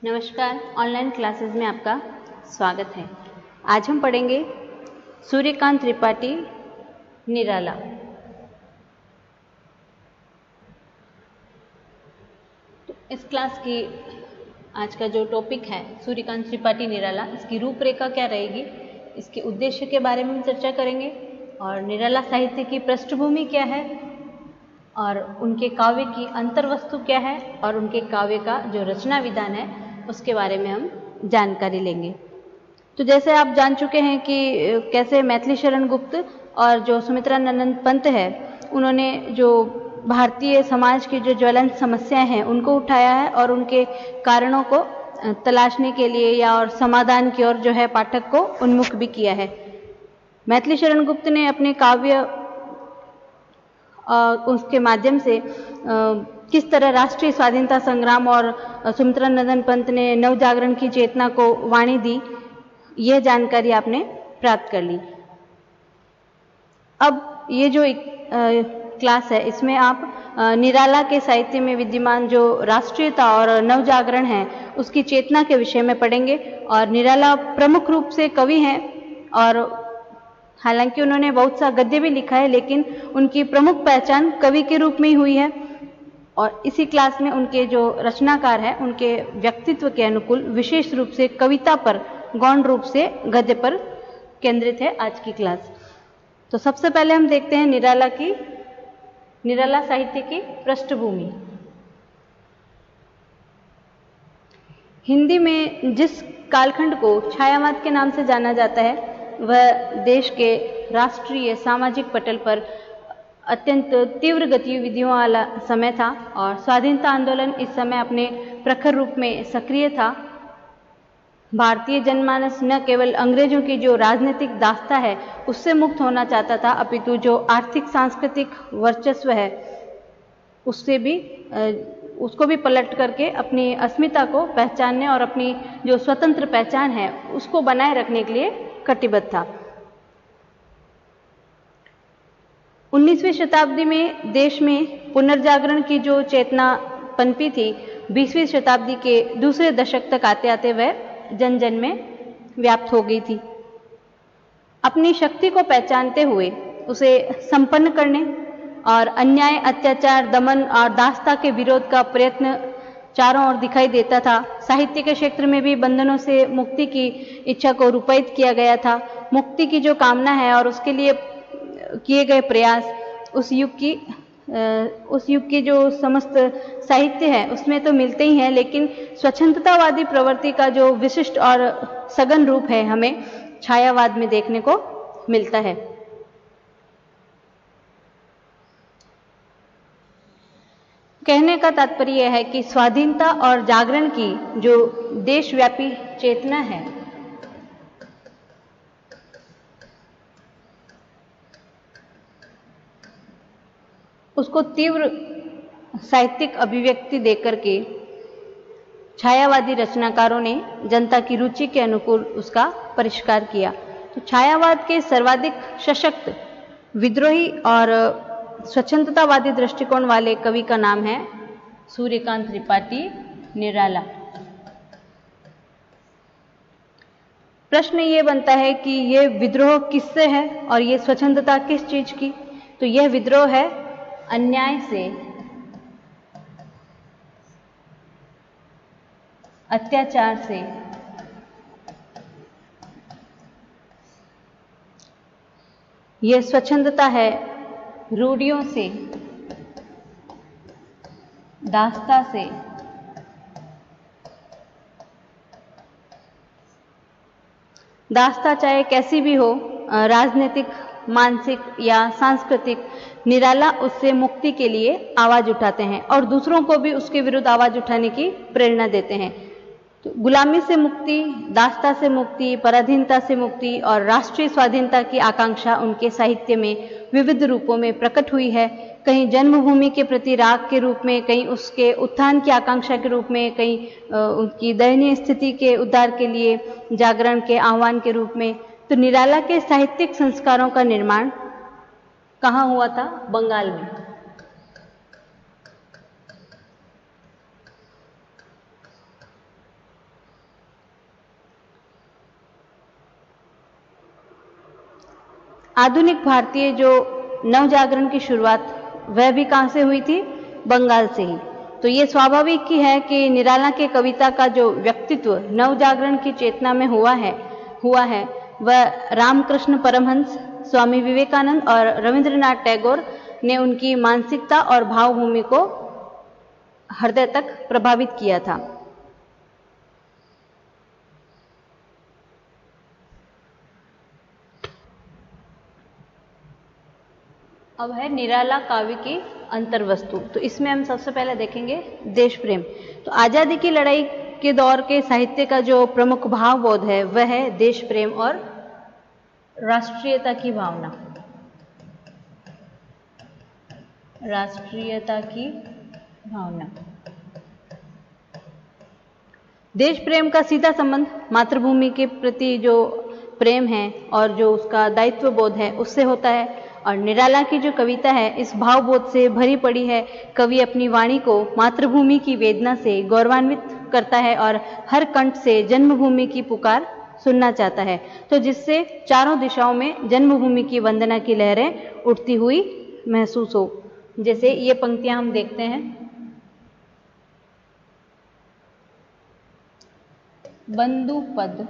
नमस्कार, online classes में आपका स्वागत है। आज हम पढ़ेंगे सूर्यकांत त्रिपाठी निराला। तो इस क्लास की आज का जो टॉपिक है सूर्यकांत त्रिपाठी निराला, इसकी रूपरेखा क्या रहेगी, इसके उद्देश्य के बारे में चर्चा करेंगे और निराला साहित्य की पृष्ठभूमि क्या है और उनके काव्य की अंतर्वस्तु क्या है और उनके काव्य का जो रचना विधान है उसके बारे में हम जानकारी लेंगे। तो जैसे आप जान चुके हैं कि कैसे मैथिली शरण गुप्त और जो सुमित्रानंद पंत है उन्होंने जो भारतीय समाज की जो ज्वलंत समस्याएं हैं उनको उठाया है और उनके कारणों को तलाशने के लिए या और समाधान की ओर जो है पाठक को उन्मुख भी किया है। मैथिली शरण गुप्त ने अपने काव्य उसके माध्यम से किस तरह राष्ट्रीय स्वाधीनता संग्राम और सुमित्रानंद पंत ने नव जागरण की चेतना को वाणी दी, यह जानकारी आपने प्राप्त कर ली। अब ये जो क्लास है इसमें आप निराला के साहित्य में विद्यमान जो राष्ट्रीयता और नव जागरण है उसकी चेतना के विषय में पढ़ेंगे। और निराला प्रमुख रूप से कवि हैं और हालांकि उन्होंने बहुत सा गद्य भी लिखा है, लेकिन उनकी प्रमुख पहचान कवि के रूप में ही हुई है। और इसी क्लास में उनके जो रचनाकार हैं उनके व्यक्तित्व के अनुकूल विशेष रूप से कविता पर, गौण रूप से गद्य पर केंद्रित है आज की क्लास। तो सबसे पहले हम देखते हैं निराला साहित्य की पृष्ठभूमि। हिंदी में जिस कालखंड को छायावाद के नाम से जाना जाता है वह देश के राष्ट्रीय सामाजिक पटल पर अत्यंत तीव्र गतिविधियों वाला समय था और स्वाधीनता आंदोलन इस समय अपने प्रखर रूप में सक्रिय था। भारतीय जनमानस न केवल अंग्रेजों की जो राजनीतिक दास्ता है उससे मुक्त होना चाहता था, अपितु जो आर्थिक सांस्कृतिक वर्चस्व है उसको भी पलट करके अपनी अस्मिता को पहचानने और अपनी जो स्वतंत्र पहचान है उसको बनाए रखने के लिए कटिबद्ध था। 19वीं शताब्दी में देश में पुनर्जागरण की जो चेतना पनपी थी, 20वीं शताब्दी के दूसरे दशक तक आते आते वह जन जन में व्याप्त हो गई थी। अपनी शक्ति को पहचानते हुए उसे संपन्न करने और अन्याय, अत्याचार, दमन और दास्ता के विरोध का प्रयत्न चारों ओर दिखाई देता था। साहित्य के क्षेत्र में भी बंधनों से मुक्ति की इच्छा को रूपायित किया गया था। मुक्ति की जो कामना है और उसके लिए किए गए प्रयास उस युग की जो समस्त साहित्य है उसमें तो मिलते ही हैं, लेकिन स्वच्छंदतावादी प्रवृत्ति का जो विशिष्ट और सघन रूप है हमें छायावाद में देखने को मिलता है। कहने का तात्पर्य यह है कि स्वाधीनता और जागरण की जो देशव्यापी चेतना है उसको तीव्र साहित्यिक अभिव्यक्ति देकर के छायावादी रचनाकारों ने जनता की रुचि के अनुकूल उसका परिष्कार किया। तो छायावाद के सर्वाधिक सशक्त, विद्रोही और स्वच्छंदतावादी दृष्टिकोण वाले कवि का नाम है सूर्यकांत त्रिपाठी निराला। प्रश्न ये बनता है कि ये विद्रोह किससे है और ये स्वच्छंदता किस चीज की? तो यह विद्रोह है अन्याय से, अत्याचार से, यह स्वच्छंदता है रूढ़ियों से, दास्ता से, दास्ता चाहे कैसी भी हो, राजनीतिक, मानसिक या सांस्कृतिक, निराला उससे मुक्ति के लिए आवाज उठाते हैं और दूसरों को भी उसके विरुद्ध आवाज उठाने की प्रेरणा देते हैं। तो गुलामी से मुक्ति, दास्ता से मुक्ति, पराधीनता से मुक्ति और राष्ट्रीय स्वाधीनता की आकांक्षा उनके साहित्य में विविध रूपों में प्रकट हुई है। कहीं जन्मभूमि के प्रति राग के रूप में, कहीं उसके उत्थान की आकांक्षा के रूप में, कहीं उनकी दयनीय स्थिति के उद्धार के लिए जागरण के आह्वान के रूप में। तो निराला के साहित्यिक संस्कारों का निर्माण कहाँ हुआ था? बंगाल में। आधुनिक भारतीय जो नवजागरण की शुरुआत वह भी कहाँ से हुई थी? बंगाल से ही। तो ये स्वाभाविक ही है कि निराला के कविता का जो व्यक्तित्व नवजागरण की चेतना में हुआ है वह रामकृष्ण परमहंस, स्वामी विवेकानंद और रविंद्रनाथ टैगोर ने उनकी मानसिकता और भावभूमि को हृदय तक प्रभावित किया था। अब है निराला काव्य की अंतर्वस्तु। तो इसमें हम सबसे पहले देखेंगे देश प्रेम। तो आजादी की लड़ाई के दौर के साहित्य का जो प्रमुख भावबोध है वह है देश प्रेम और राष्ट्रीयता की भावना। राष्ट्रीयता की भावना। देश प्रेम का सीधा संबंध मातृभूमि के प्रति जो प्रेम है और जो उसका दायित्व बोध है उससे होता है। और निराला की जो कविता है इस भावबोध से भरी पड़ी है। कवि अपनी वाणी को मातृभूमि की वेदना से गौरवान्वित करता है और हर कंठ से जन्मभूमि की पुकार सुनना चाहता है, तो जिससे चारों दिशाओं में जन्मभूमि की वंदना की लहरें उठती हुई महसूस हो। जैसे ये पंक्तियां हम देखते हैं। बंधु पद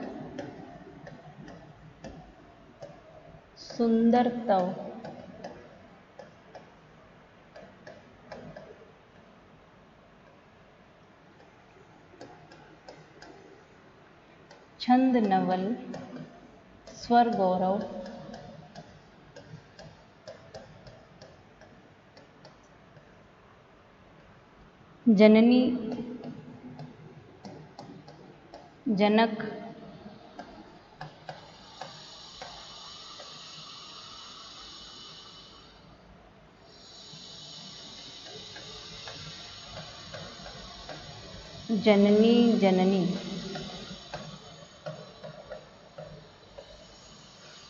सुंदर तव छंद नवल स्वर गौरव जननी जनक जननी जननी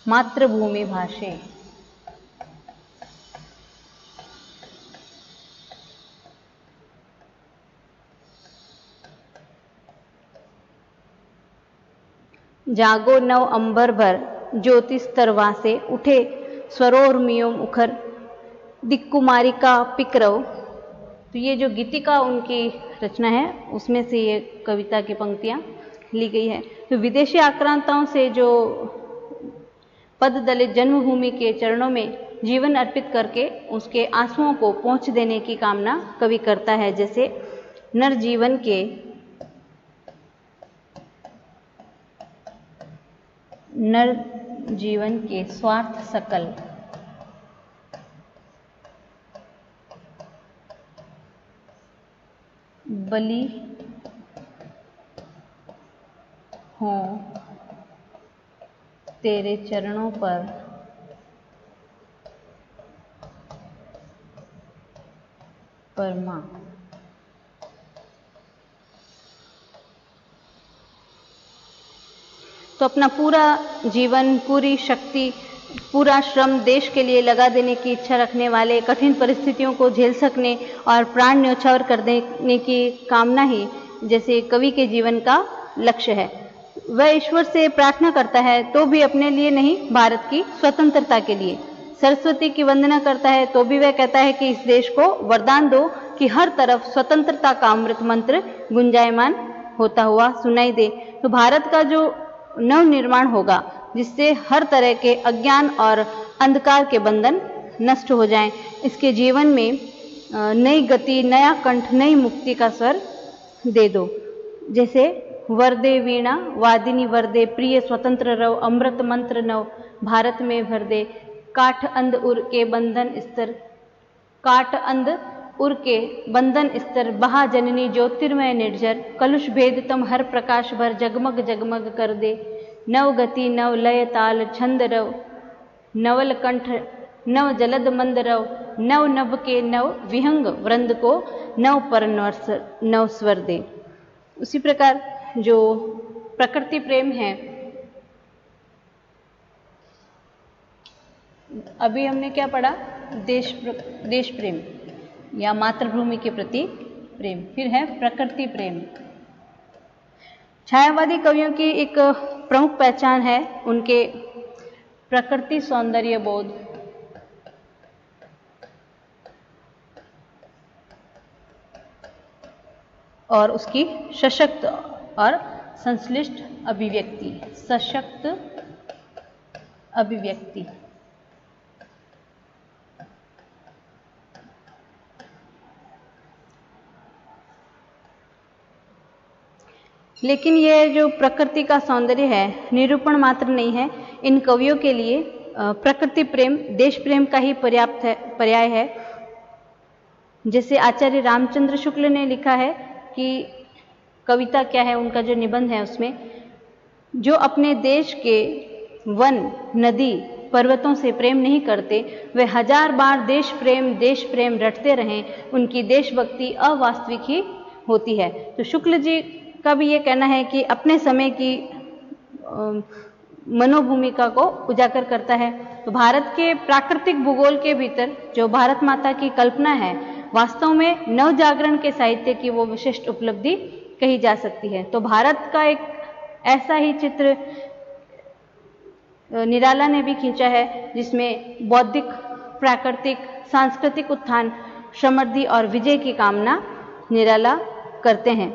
मातृभूमि भाषे जागो नव अंबर भर ज्योतिष तरवा से उठे स्वरोर्मियों मुखर दिक्कुमारी का पिकरव। तो ये जो गीतिका उनकी रचना है उसमें से ये कविता की पंक्तियां ली गई है। तो विदेशी आक्रांताओं से जो पद दलित जन्मभूमि के चरणों में जीवन अर्पित करके उसके आंसुओं को पोंछ देने की कामना कवि करता है। जैसे नर जीवन के स्वार्थ सकल बलि हों तेरे चरणों पर परमा। तो अपना पूरा जीवन, पूरी शक्ति, पूरा श्रम देश के लिए लगा देने की इच्छा रखने वाले, कठिन परिस्थितियों को झेल सकने और प्राण न्यौछावर कर देने की कामना ही जैसे कवि के जीवन का लक्ष्य है। वह ईश्वर से प्रार्थना करता है तो भी अपने लिए नहीं, भारत की स्वतंत्रता के लिए। सरस्वती की वंदना करता है तो भी वह कहता है कि इस देश को वरदान दो कि हर तरफ स्वतंत्रता का अमृत मंत्र गुंजायमान होता हुआ सुनाई दे। तो भारत का जो नव निर्माण होगा जिससे हर तरह के अज्ञान और अंधकार के बंधन नष्ट हो जाएं, इसके जीवन में नई गति, नया कंठ, नई मुक्ति का स्वर दे दो। जैसे वरदे वीणा वादिनी वरदे प्रिय स्वतंत्र रव अमृत मंत्र नव भारत में भर दे काठ अंध उर के बंधन स्तर काठ अंध उर के बंधन स्तर बहा जननी ज्योतिर्मय निर्जर कलुष भेद तम हर प्रकाश भर जगमग जगमग कर दे नव गति नव लय ताल छंद रव नवल कंठ नव जलद मंद रव नव नभ के नव विहंग वृंद को नव पर नव स्वर दे। उसी प्रकार जो प्रकृति प्रेम है, अभी हमने क्या पढ़ा, देश प्रेम या मातृभूमि के प्रति प्रेम। फिर है प्रकृति प्रेम। छायावादी कवियों की एक प्रमुख पहचान है उनके प्रकृति सौंदर्य बोध, और उसकी सशक्त और संश्लिष्ट अभिव्यक्ति, सशक्त अभिव्यक्ति। लेकिन यह जो प्रकृति का सौंदर्य है निरूपण मात्र नहीं है, इन कवियों के लिए प्रकृति प्रेम, देश प्रेम का ही पर्याप्त है, पर्याय है। जैसे आचार्य रामचंद्र शुक्ल ने लिखा है कि कविता क्या है, उनका जो निबंध है उसमें, जो अपने देश के वन, नदी, पर्वतों से प्रेम नहीं करते, वे 1000 बार देश प्रेम रटते रहें, उनकी देशभक्ति अवास्तविक ही होती है। तो शुक्ल जी का भी ये कहना है कि अपने समय की मनोभूमिका को उजागर करता है। तो भारत के प्राकृतिक भूगोल के भीतर जो भारत माता की कल्पना है, वास्तव में नव जागरण के साहित्य की वो विशिष्ट उपलब्धि कही जा सकती है। तो भारत का एक ऐसा ही चित्र निराला ने भी खींचा है, जिसमें बौद्धिक, प्राकृतिक, सांस्कृतिक उत्थान, समृद्धि और विजय की कामना निराला करते हैं।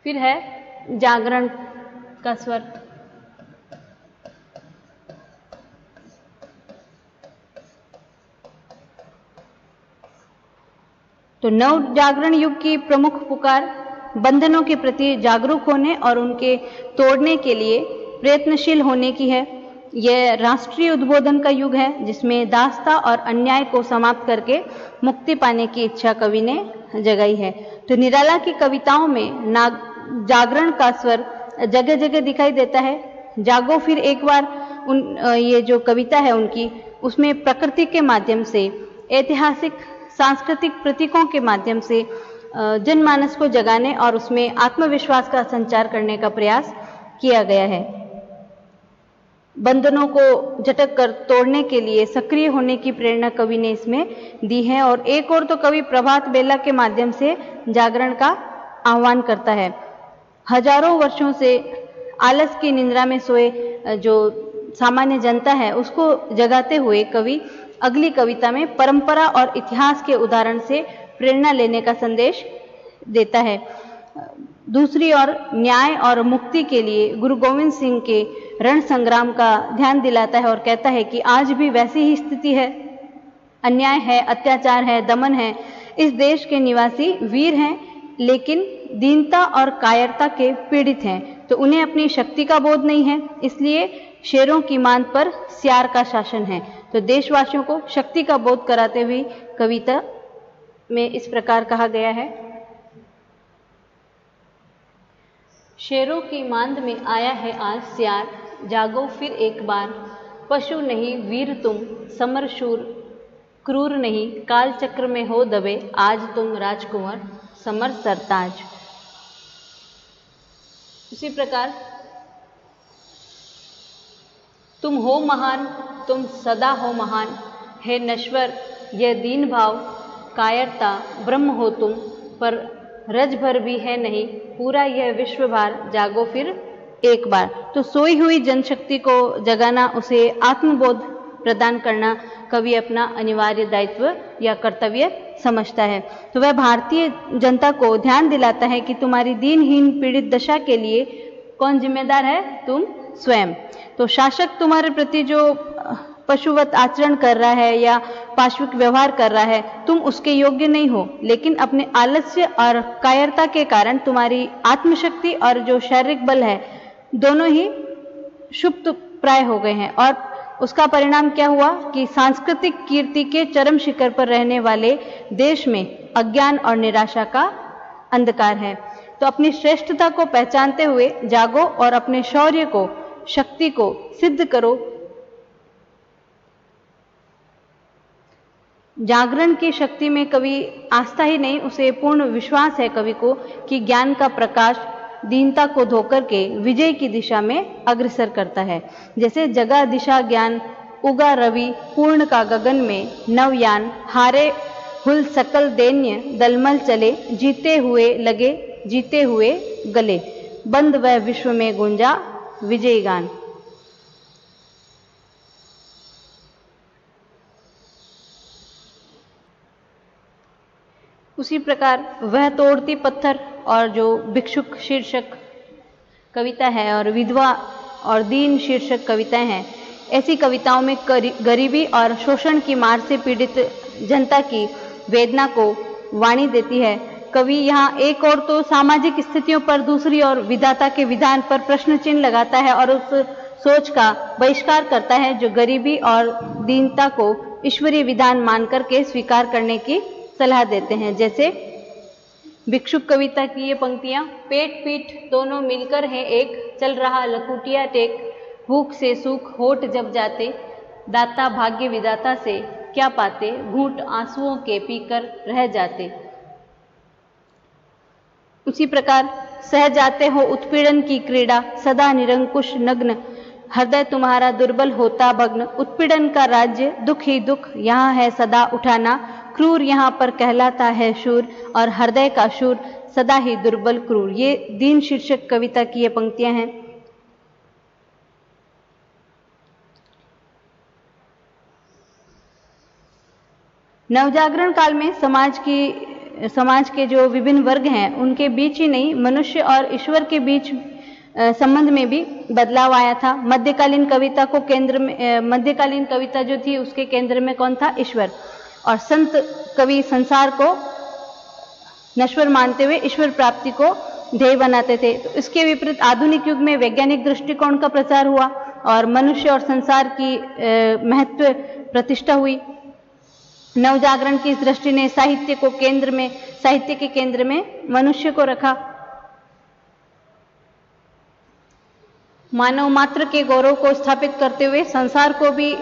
फिर है जागरण का स्वर। तो नव जागरण युग की प्रमुख पुकार बंधनों के प्रति जागरूक होने और उनके तोड़ने के लिए प्रयत्नशील होने की है। यह राष्ट्रीय उद्बोधन का युग है, जिसमें दासता और अन्याय को समाप्त करके मुक्ति पाने की इच्छा कवि ने जगाई है। तो निराला की कविताओं में जागरण का स्वर जगह जगह दिखाई देता है। जागो फिर एक बार, ये जो कविता है उनकी, उसमें प्रकृति के माध्यम से, ऐतिहासिक सांस्कृतिक प्रतीकों के माध्यम से जनमानस को जगाने और उसमें आत्मविश्वास का संचार करने का प्रयास किया गया है। बंधनों को झटक कर तोड़ने के लिए सक्रिय होने की प्रेरणा कवि ने इसमें दी है। और एक और तो कवि प्रभात बेला के माध्यम से जागरण का आह्वान करता है। हजारों वर्षों से आलस की निंद्रा में सोए जो सामान्य जनता है, उसको जगाते हुए कवि अगली कविता में परंपरा और इतिहास के उदाहरण से प्रेरणा लेने का संदेश देता है। दूसरी ओर न्याय और मुक्ति के लिए गुरु गोविंद सिंह के रण संग्राम का ध्यान दिलाता है और कहता है कि आज भी वैसी ही स्थिति है, अन्याय है, अत्याचार है, दमन है। इस देश के निवासी वीर हैं, लेकिन दीनता और कायरता के पीड़ित हैं। तो उन्हें अपनी शक्ति का बोध नहीं है, इसलिए शेरों की मांद पर सियार का शासन है। तो देशवासियों को शक्ति का बोध कराते हुए कविता में इस प्रकार कहा गया है। शेरों की मांद में आया है आज सियार, जागो फिर एक बार, पशु नहीं वीर तुम, समर शूर क्रूर नहीं, काल चक्र में हो दबे, आज तुम राजकुंवर समर सरताज। उसी प्रकार तुम हो महान, तुम सदा हो महान, है नश्वर यह दीन भाव, कायरता ब्रह्म हो तुम, पर रज भर भी है नहीं, पूरा यह विश्व भार, जागो फिर एक बार। तो सोई हुई जनशक्ति को जगाना, उसे आत्मबोध प्रदान करना कवि अपना अनिवार्य दायित्व या कर्तव्य समझता है। तो वह भारतीय जनता को ध्यान दिलाता है कि तुम्हारी दीनहीन पीड़ित दशा के लिए कौन जिम्मेदार है? तुम स्वयं। तो शासक तुम्हारे प्रति जो पशुवत आचरण कर रहा है या पाशविक व्यवहार कर रहा है, तुम उसके योग्य नहीं हो, लेकिन अपने आलस्य और कायरता के कारण तुम्हारी आत्मशक्ति और जो शारीरिक बल है, दोनों ही क्षुप्त प्राय हो गए हैं। और उसका परिणाम क्या हुआ कि सांस्कृतिक कीर्ति के चरम शिखर पर रहने वाले देश में अज्ञान और निराशा का अंधकार है। तो अपनी श्रेष्ठता को पहचानते हुए जागो और अपने शौर्य को, शक्ति को सिद्ध करो। जागरण की शक्ति में कवि आस्था ही नहीं, उसे पूर्ण विश्वास है कवि को कि ज्ञान का प्रकाश दीनता को धोकर के विजय की दिशा में अग्रसर करता है। जैसे जगा दिशा ज्ञान, उगा रवि पूर्ण का गगन में नवयान, हारे हुल सकल दैन्य दलमल चले, जीते हुए लगे जीते हुए गले, बंद वह विश्व में गुंजा विजयी गान। उसी प्रकार वह तोड़ती पत्थर और जो भिक्षुक शीर्षक कविता है और विधवा और दीन शीर्षक कविताएं हैं, ऐसी कविताओं में गरीबी और शोषण की मार से पीड़ित जनता की वेदना को वाणी देती है। कवि यहाँ एक और तो सामाजिक स्थितियों पर, दूसरी ओर विधाता के विधान पर प्रश्न चिन्ह लगाता है और उस सोच का बहिष्कार करता है जो गरीबी और दीनता को ईश्वरीय विधान मान करके स्वीकार करने की सलाह देते हैं। जैसे भिक्षुक कविता की ये पंक्तियां, पेट पीठ दोनों मिलकर है एक, चल रहा लकुटिया टेक, भूख से सूख होठ जब जाते, दाता भाग्य विदाता से क्या पाते, घूंट आंसुओं के पीकर रह जाते। उसी प्रकार सह जाते हो उत्पीड़न की क्रीड़ा, सदा निरंकुश नग्न, हृदय तुम्हारा दुर्बल होता भग्न, उत्पीड़न का राज्य दुख ही दुख यहाँ है सदा उठाना, क्रूर यहाँ पर कहलाता है शूर और हृदय का शूर सदा ही दुर्बल क्रूर। ये दीन शीर्षक कविता की ये पंक्तियां हैं। नवजागरण काल में समाज के जो विभिन्न वर्ग हैं उनके बीच ही नहीं, मनुष्य और ईश्वर के बीच संबंध में भी बदलाव आया था। मध्यकालीन कविता जो थी उसके केंद्र में कौन था? ईश्वर। और संत कवि संसार को नश्वर मानते हुए ईश्वर प्राप्ति को ध्येय बनाते थे। तो इसके विपरीत आधुनिक युग में वैज्ञानिक दृष्टिकोण का प्रचार हुआ और मनुष्य और संसार की महत्व प्रतिष्ठा हुई। नवजागरण की इस दृष्टि ने साहित्य के केंद्र में मनुष्य को रखा। मानव मात्र के गौरव को स्थापित करते हुए संसार को भी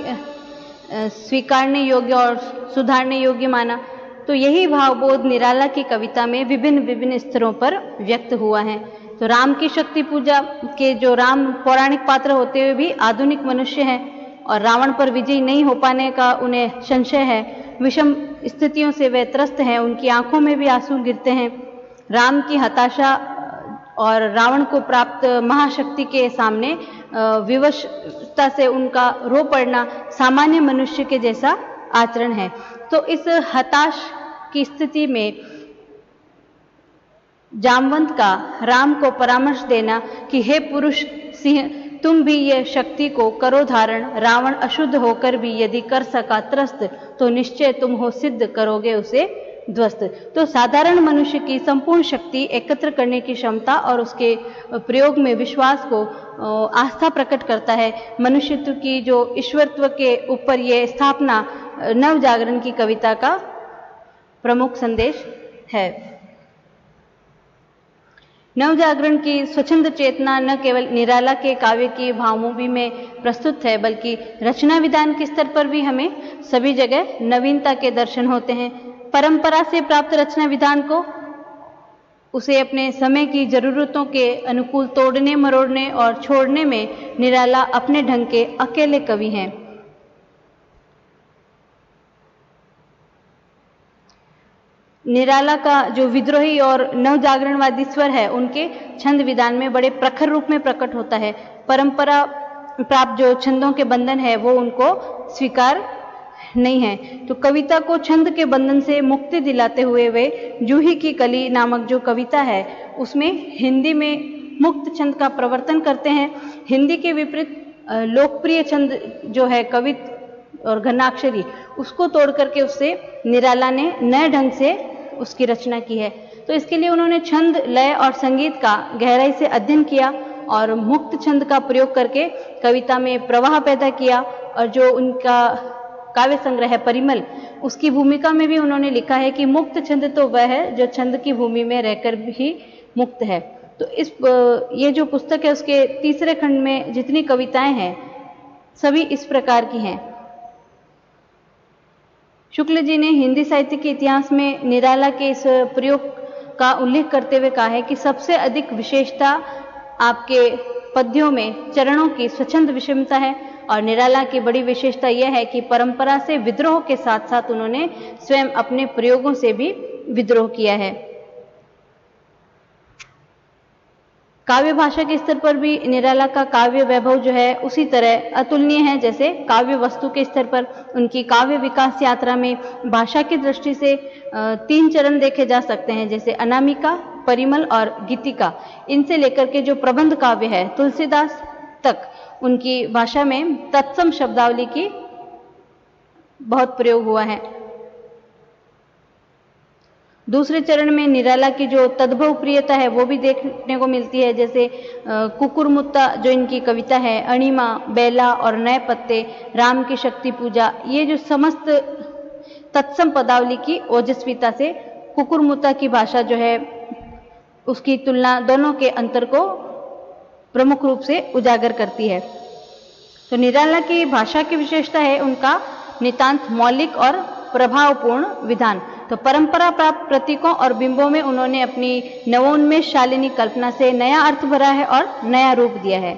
स्वीकारने योग्य और सुधारने योग्य माना। तो यही भावबोध निराला की कविता में विभिन्न स्तरों पर व्यक्त हुआ है। तो राम की शक्ति पूजा के जो राम पौराणिक पात्र होते हुए भी आधुनिक मनुष्य हैं और रावण पर विजयी नहीं हो पाने का उन्हें संशय है। विषम स्थितियों से वे त्रस्त हैं, उनकी आंखों में भी आंसू गिरते हैं। राम की हताशा और रावण को प्राप्त महाशक्ति के सामने विवशता से उनका रो पड़ना सामान्य मनुष्य के जैसा आचरण है। तो इस हताश की स्थिति में जामवंत का राम को परामर्श देना कि हे पुरुष सिंह, तुम भी ये शक्ति को करो धारण, रावण अशुद्ध होकर भी यदि कर सका त्रस्त, तो निश्चय तुम हो सिद्ध करोगे उसे ध्वस्त। तो साधारण मनुष्य की संपूर्ण शक्ति एकत्र करने की क्षमता और उसके प्रयोग में विश्वास को आस्था प्रकट करता है। मनुष्यत्व की जो ईश्वरत्व के ऊपर ये स्थापना नवजागरण की कविता का प्रमुख संदेश है। नवजागरण की स्वच्छंद चेतना न केवल निराला के काव्य की भावभूमि में प्रस्तुत है, बल्कि रचना विधान के स्तर पर भी हमें सभी जगह नवीनता के दर्शन होते हैं। परंपरा से प्राप्त रचना विधान को उसे अपने समय की जरूरतों के अनुकूल तोड़ने, मरोड़ने और छोड़ने में निराला अपने ढंग के अकेले कवि हैं। निराला का जो विद्रोही और नवजागरणवादी स्वर है उनके छंद विधान में बड़े प्रखर रूप में प्रकट होता है। परंपरा प्राप्त जो छंदों के बंधन है वो उनको स्वीकार नहीं है। तो कविता को छंद के बंधन से मुक्ति दिलाते हुए वे जूही की कली नामक जो कविता है उसमें हिंदी में मुक्त छंद का प्रवर्तन करते हैं। हिंदी के विपरीत लोकप्रिय छंद जो है कवित और घनाक्षरी, उसको तोड़ करके उससे निराला ने नए ढंग से उसकी रचना की है। तो इसके लिए उन्होंने छंद, लय और संगीत का गहराई से अध्ययन किया और मुक्त छंद का प्रयोग करके कविता में प्रवाह पैदा किया। और जो उनका काव्य संग्रह है परिमल, उसकी भूमिका में भी उन्होंने लिखा है कि मुक्त छंद तो वह है जो छंद की भूमि में रहकर भी मुक्त है। तो ये जो पुस्तक है उसके तीसरे खंड में जितनी कविताएं हैं सभी इस प्रकार की हैं। शुक्ल जी ने हिंदी साहित्य के इतिहास में निराला के इस प्रयोग का उल्लेख करते हुए कहा है कि सबसे अधिक विशेषता आपके पद्यों में चरणों की स्वच्छंद विषमता है और निराला की बड़ी विशेषता यह है कि परंपरा से विद्रोह के साथ साथ उन्होंने स्वयं अपने प्रयोगों से भी विद्रोह किया है। काव्य भाषा के स्तर पर भी निराला का काव्य वैभव जो है उसी तरह अतुलनीय है जैसे काव्य वस्तु के स्तर पर उनकी काव्य विकास यात्रा में भाषा की दृष्टि से 3 चरण देखे जा सकते हैं, जैसे अनामिका, परिमल और गीतिका। इनसे लेकर के जो प्रबंध काव्य है तुलसीदास तक उनकी भाषा में तत्सम शब्दावली की बहुत प्रयोग हुआ है। दूसरे चरण में निराला की जो तद्भव प्रियता है वो भी देखने को मिलती है, जैसे कुकुरमुत्ता जो इनकी कविता है, अणिमा, बेला और नए पत्ते, राम की शक्ति पूजा, ये जो समस्त तत्सम पदावली की ओजस्विता से कुकुरमुत्ता की भाषा जो है उसकी तुलना दोनों के अंतर को प्रमुख रूप से उजागर करती है। तो निराला की भाषा की विशेषता है उनका नितांत मौलिक और प्रभावपूर्ण विधान। तो परंपरा प्राप्त प्रतीकों और बिंबों में उन्होंने अपनी नवोन्मेष शालिनी कल्पना से नया अर्थ भरा है और नया रूप दिया है।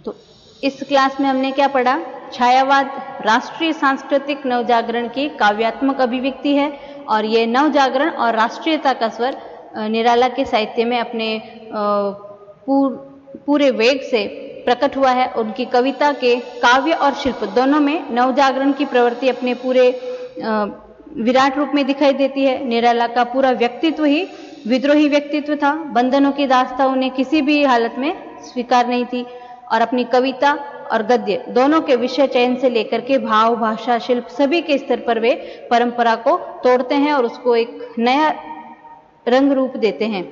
तो इस क्लास में हमने क्या पढ़ा? छायावाद राष्ट्रीय सांस्कृतिक नवजागरण की काव्यात्मक अभिव्यक्ति है और ये नवजागरण और राष्ट्रीयता का स्वर निराला के साहित्य में अपने पूरे वेग से प्रकट हुआ है। उनकी कविता के काव्य और शिल्प दोनों में नवजागरण की प्रवृत्ति अपने पूरे विराट रूप में दिखाई देती है। निराला का पूरा व्यक्तित्व ही विद्रोही व्यक्तित्व था, बंधनों की दास्ता उन्हें किसी भी हालत में स्वीकार नहीं थी और अपनी कविता और गद्य दोनों के विषय चयन से लेकर के भाव, भाषा, शिल्प सभी के स्तर पर वे परंपरा को तोड़ते हैं और उसको एक नया रंग रूप देते हैं।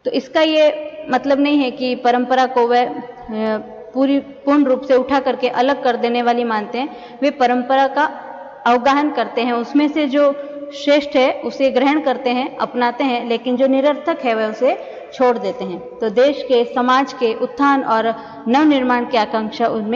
तो इसका ये मतलब नहीं है कि परंपरा को वह पूर्ण रूप से उठा करके अलग कर देने वाली मानते हैं। वे परंपरा का अवगाहन करते हैं, उसमें से जो श्रेष्ठ है उसे ग्रहण करते हैं, अपनाते हैं, लेकिन जो निरर्थक है वह उसे छोड़ देते हैं। तो देश के, समाज के उत्थान और नवनिर्माण की आकांक्षा उनमें